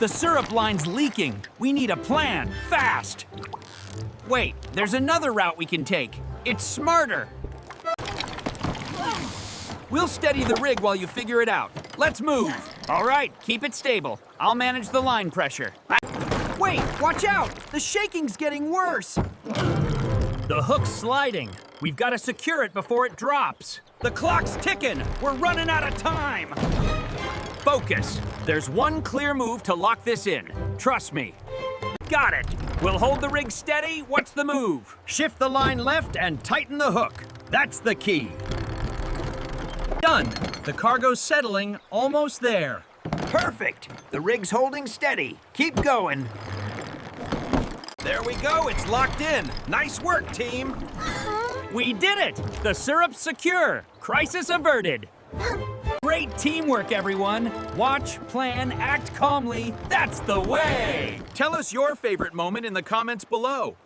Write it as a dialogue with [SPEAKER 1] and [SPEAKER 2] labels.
[SPEAKER 1] The syrup line's leaking. We need a plan, fast. Wait, there's another route we can take. It's smarter. We'll steady the rig while you figure it out. Let's move. All right, keep it stable. I'll manage the line pressure. Wait, watch out! The shaking's getting worse. The hook's sliding. We've got to secure it before it drops. The clock's ticking. We're running out of time. Focus. There's one clear move to lock this in. Trust me. Got it. We'll hold the rig steady. What's the move? Shift the line left and tighten the hook. That's the key. Done. The cargo's settling, almost there. Perfect. The rig's holding steady. Keep going. There we go. It's locked in. Nice work, team. We did it. The syrup's secure. Crisis averted. Great teamwork, everyone. Watch, plan, act calmly. That's the way. Tell us your favorite moment in the comments below.